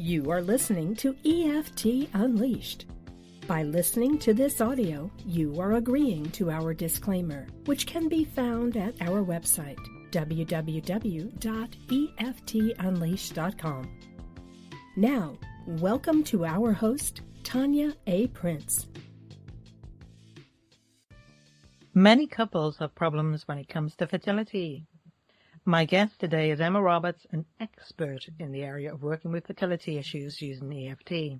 You are listening to EFT Unleashed. By listening to this audio, you are agreeing to our disclaimer, which can be found at our website, www.eftunleashed.com. Now, welcome to our host, Tania A Prince. Many couples have problems when it comes to fertility. My guest today is Emma Roberts, an expert in the area of working with fertility issues using EFT.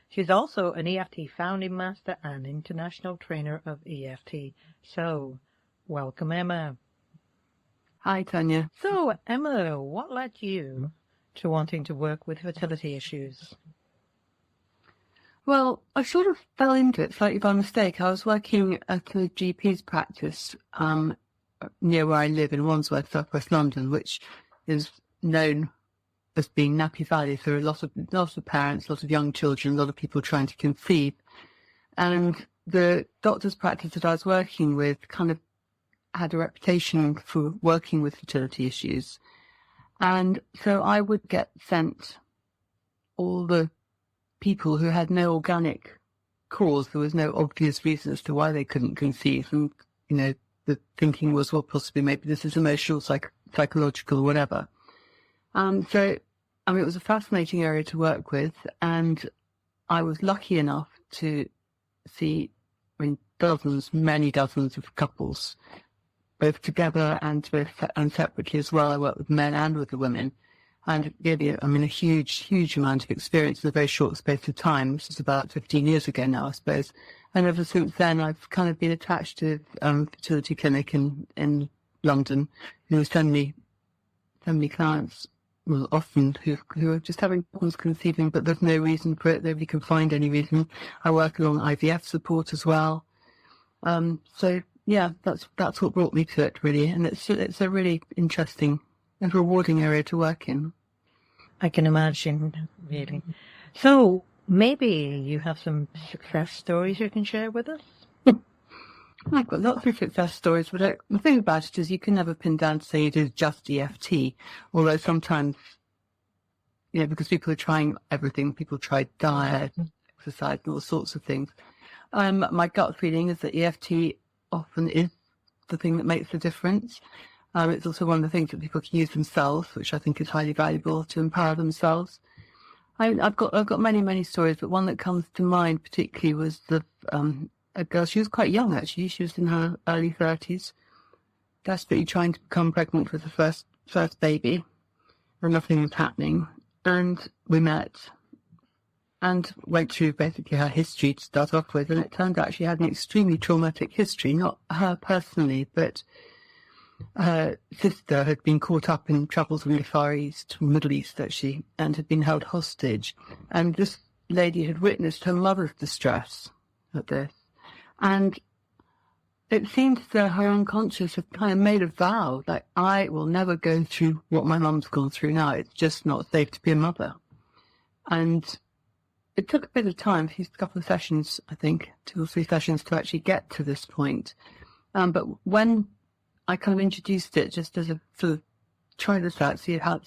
She's also an EFT Founding Master and International Trainer of EFT. So, welcome, Emma. Hi, Tania. So, Emma, what led you to wanting to work with fertility issues? Well, I sort of fell into it slightly by mistake. I was working at a GP's practice near where I live in Wandsworth, southwest London, which is known as being Nappy Valley. So there are lots of parents, lots of young children, a lot of people trying to conceive. And the doctor's practice that I was working with kind of had a reputation for working with fertility issues. And so I would get sent all the people who had no organic cause. There was no obvious reason as to why they couldn't conceive. And, the thinking was, well, possibly maybe this is emotional, psychological, whatever. It was a fascinating area to work with, and I was lucky enough to see, many dozens of couples, both together and separately as well. I worked with men and with the women, and really, a huge amount of experience in a very short space of time. This is about 15 years ago now, I suppose. And ever since then, I've kind of been attached to fertility clinic in London. So many clients, well, often who are just having problems conceiving, but there's no reason for it. Nobody can find any reason. I work along IVF support as well. That's what brought me to it, really. And it's a really interesting and rewarding area to work in. I can imagine, really. So, maybe you have some success stories you can share with us? I've got lots of success stories, but the thing about it is you can never pin down to say it is just EFT, although sometimes, because people are trying everything. People try diet, exercise, and all sorts of things. My gut feeling is that EFT often is the thing that makes the difference. It's also one of the things that people can use themselves, which I think is highly valuable to empower themselves. I've got many stories, but one that comes to mind particularly was a girl. She was quite young, actually. She was in her early 30s, desperately trying to become pregnant with her first baby, and nothing was happening. And we met and went through basically her history to start off with, and it turned out she had an extremely traumatic history, not her personally, but her sister had been caught up in troubles in the Far East, Middle East actually, and had been held hostage. And this lady had witnessed her mother's distress at this. And it seemed that her unconscious had kind of made a vow, like, I will never go through what my mum's gone through now. It's just not safe to be a mother. And it took a bit of time, a couple of sessions, I think, 2 or 3 sessions to actually get to this point. But when I kind of introduced it just as a sort of try this out, see how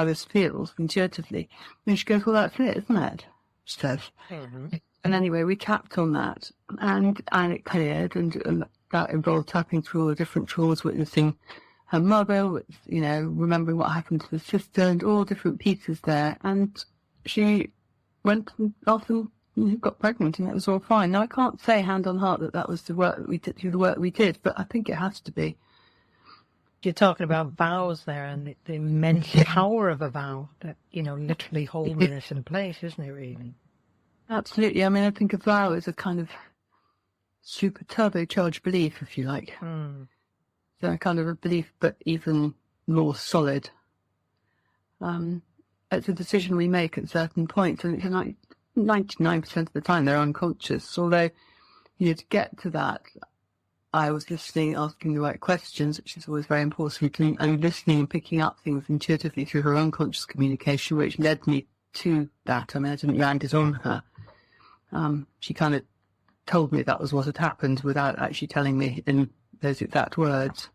this feels intuitively. And she goes, well, that's it, isn't it? She says. Mm-hmm. And anyway, we tapped on that, and it cleared, and that involved tapping through all the different traumas, witnessing her mother, remembering what happened to the sister, and all different pieces there. And she went and often got pregnant, and it was all fine. Now, I can't say hand on heart that was the work that we did, but I think it has to be. You're talking about vows there, and the immense power of a vow that, literally holding this in place, isn't it, really? Absolutely. I think a vow is a kind of super turbocharged belief, if you like. So a kind of a belief, but even more solid. It's a decision we make at certain points, and it's like 99% of the time they're unconscious. Although, to get to that, I was listening, asking the right questions, which is always very important, and listening and picking up things intuitively through her unconscious communication, which led me to that. I didn't land it on her. She kind of told me that was what had happened without actually telling me in those exact words.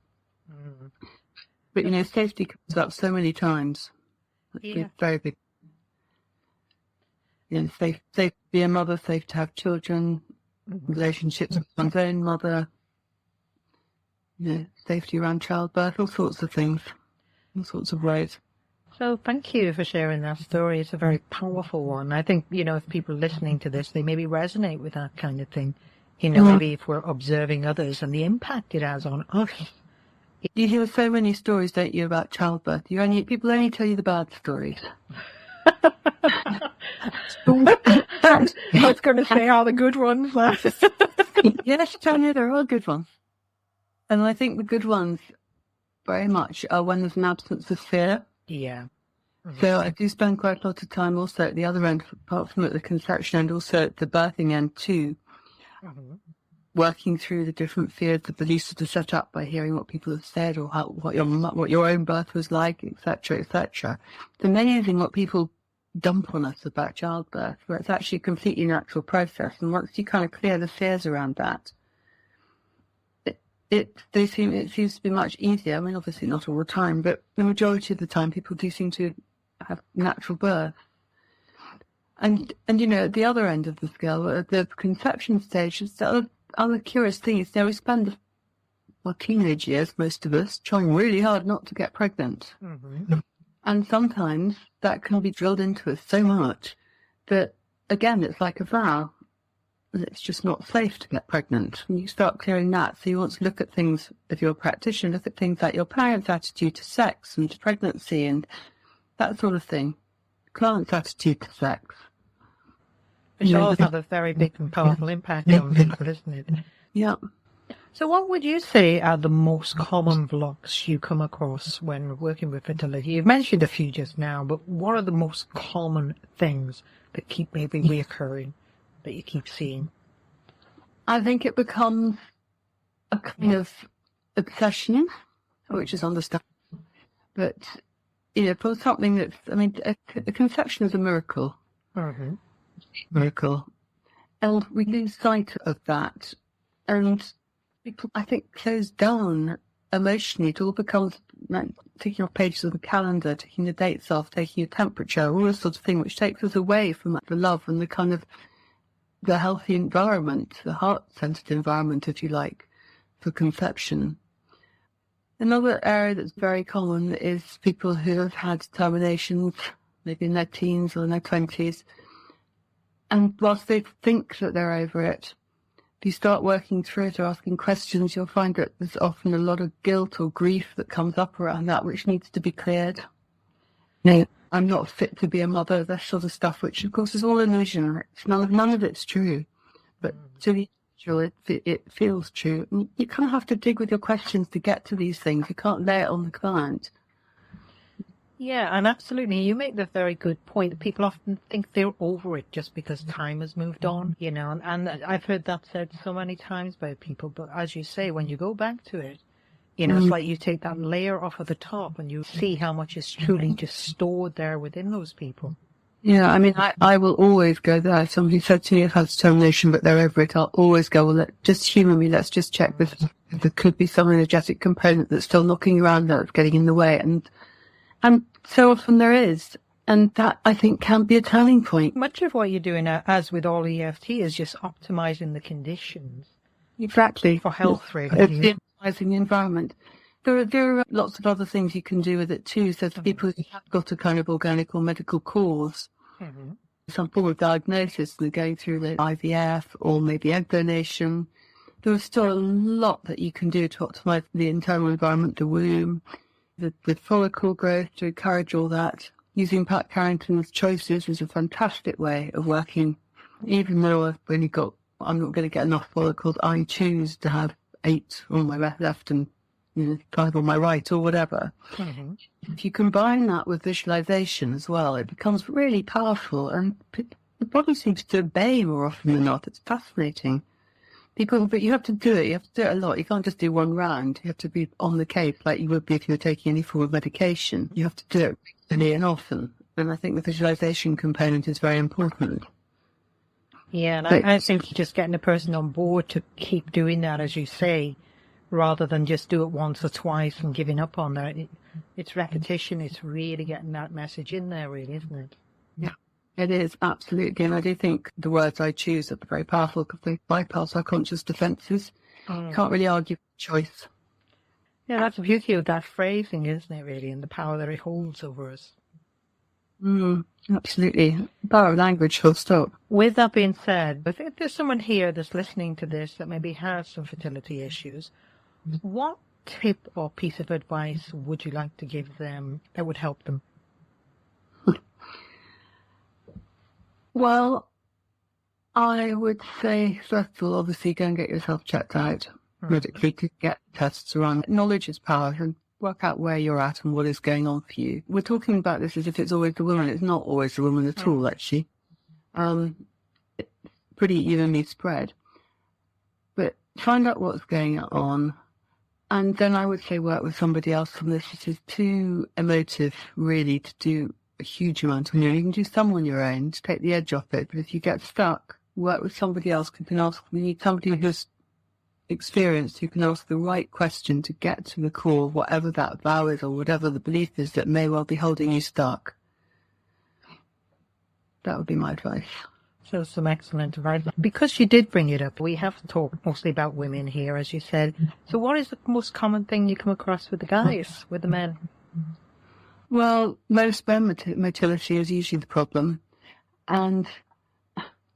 But, safety comes up so many times. It's very big. safe to be a mother, safe to have children, relationships with one's own mother, safety around childbirth, all sorts of things, all sorts of ways. So thank you for sharing that story. It's a very powerful one. I think, if people listening to this, they maybe resonate with that kind of thing. Maybe if we're observing others and the impact it has on us. You hear so many stories, don't you, about childbirth? People only tell you the bad stories. I was going to say all the good ones last. Yes, Tania, there are good ones. And I think the good ones very much are when there's an absence of fear. Yeah. So I do spend quite a lot of time also at the other end, apart from at the conception end, also at the birthing end too, working through the different fears, the beliefs that are set up by hearing what people have said or what your own birth was like, etc., etc. It's amazing what people dump on us about childbirth, where it's actually a completely natural process. And once you kind of clear the fears around that, it seems to be much easier. I mean, obviously not all the time, but the majority of the time people do seem to have natural birth. And at the other end of the scale, at the conception stage, the other curious thing is, we spend our teenage years, most of us, trying really hard not to get pregnant. And sometimes that can be drilled into us so much that, again, it's like a vow. It's just not safe to get pregnant. And you start clearing that. So you want to look at things, if you're a practitioner, look at things like your parents' attitude to sex and to pregnancy and that sort of thing. Client's attitude to sex. Which all have a very big and powerful impact on people, isn't it? Yeah. So what would you say are the most common blocks you come across when working with fertility? You've mentioned a few just now, but what are the most common things that keep maybe reoccurring, that you keep seeing? I think it becomes a kind of obsession, which is understandable. But, for something that's, a conception is a miracle. Miracle. And we lose sight of that. And people, I think, close down emotionally. It all becomes like taking off pages of the calendar, taking the dates off, taking your temperature, all this sort of thing, which takes us away from the love and the kind of the healthy environment, the heart-centered environment, if you like, for conception. Another area that's very common is people who have had terminations, maybe in their teens or in their 20s. And whilst they think that they're over it, if you start working through it or asking questions, you'll find that there's often a lot of guilt or grief that comes up around that, which needs to be cleared. No, I'm not fit to be a mother, that sort of stuff, which of course is all illusion. None of it's true. But to the individual, it feels true. And you kind of have to dig with your questions to get to these things. You can't lay it on the client. Yeah, and absolutely. You make the very good point that people often think they're over it just because time has moved on, and I've heard that said so many times by people. But as you say, when you go back to it, it's like you take that layer off of the top and you see how much is truly just stored there within those people. Yeah, I will always go there. Somebody said to me, I've had determination, but they're over it. I'll always go, well, just humour me. Let's just check this. There could be some energetic component that's still knocking around that's getting in the way. And so often there is. And that, I think, can be a turning point. Much of what you're doing, as with all EFT, is just optimizing the conditions. Exactly. For health, really. It's optimizing the environment. There are lots of other things you can do with it too. So for people who have got a kind of organic or medical cause, some form of diagnosis, they're going through the IVF or maybe egg donation, there is still a lot that you can do to optimize the internal environment, the womb, the follicle growth, to encourage all that. Using Pat Carrington's choices is a fantastic way of working. Even though I'm not going to get enough follicles, I choose to have 8 on my left and 5 on my right or whatever. If you combine that with visualization as well, it becomes really powerful, and the body seems to obey more often than not. It's fascinating. But you have to do it. You have to do it a lot. You can't just do one round. You have to be on the case like you would be if you were taking any form of medication. You have to do it regularly and often. And I think the visualization component is very important. Yeah, and I think just getting a person on board to keep doing that, as you say, rather than just do it once or twice and giving up on that. It's repetition. It's really getting that message in there, really, isn't it? Yeah. It is, absolutely. And I do think the words I choose are very powerful because they bypass our conscious defences. Can't really argue with choice. Yeah, that's the beauty of that phrasing, isn't it, really, and the power that it holds over us. Absolutely. Power of language, full stop. With that being said, if there's someone here that's listening to this that maybe has some fertility issues, what tip or piece of advice would you like to give them that would help them? Well, I would say, first of all, obviously go and get yourself checked out medically to get tests around. Knowledge is power, and work out where you're at and what is going on for you. We're talking about this as if it's always the woman. It's not always the woman at all, actually. It's pretty evenly spread. But find out what's going on, and then I would say work with somebody else on this. It is too emotive, really, to do a huge amount on your own. You can do some on your own to take the edge off it, but if you get stuck, work with somebody else who can ask. We need somebody who's experienced, who can ask the right question to get to the core of whatever that vow is or whatever the belief is that may well be holding you stuck. That would be my advice. So some excellent advice. Because you did bring it up, we have to talk mostly about women here, as you said. So what is the most common thing you come across with the guys, with the men? Well, most sperm motility is usually the problem. And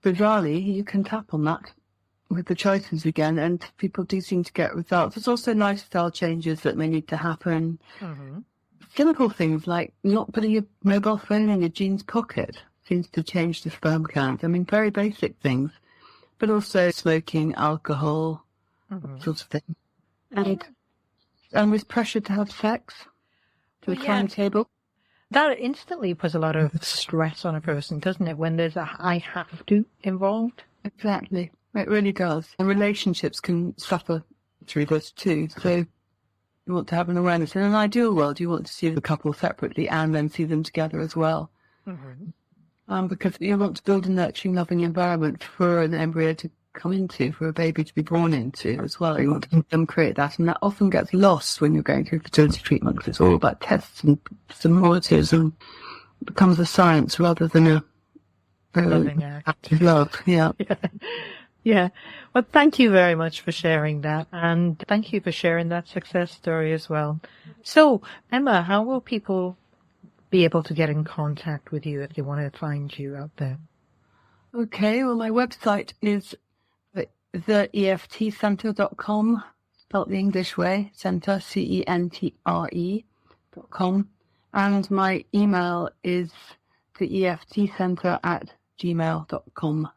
bizarrely, you can tap on that with the choices again, and people do seem to get results. There's also lifestyle changes that may need to happen. Simple things like not putting your mobile phone in your jeans pocket seems to change the sperm count. I mean, very basic things, but also smoking, alcohol, that sort of thing. And with pressure to have sex, to the timetable. That instantly puts a lot of stress on a person, doesn't it, when there's a I have to involved? Exactly. It really does. And relationships can suffer through this too. So you want to have an awareness. In an ideal world, you want to see the couple separately and then see them together as well. Because you want to build a nurturing, loving environment for an embryo to come into, for a baby to be born into as well. You want to help them create that. And that often gets lost when you're going through fertility treatment, because it's all about tests and similarities and becomes a science rather than a loving active love. Yeah. Well, thank you very much for sharing that. And thank you for sharing that success story as well. So, Emma, how will people be able to get in contact with you if they want to find you out there? Okay, well, my website is theeftcenter.com, spelled the English way, center, CENTRE.com. And my email is theeftcenter@gmail.com.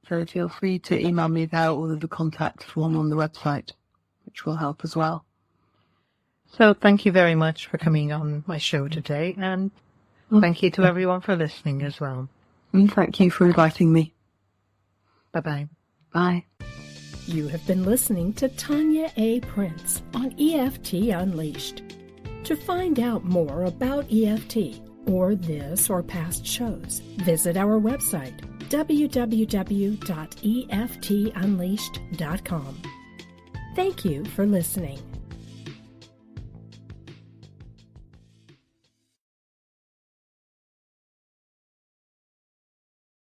So feel free to email me there or the contact form on the website, which will help as well. So thank you very much for coming on my show today, and thank you to everyone for listening as well. And thank you for inviting me. Bye-bye. Bye. You have been listening to Tania A. Prince on EFT Unleashed. To find out more about EFT or this or past shows, visit our website, www.eftunleashed.com. Thank you for listening.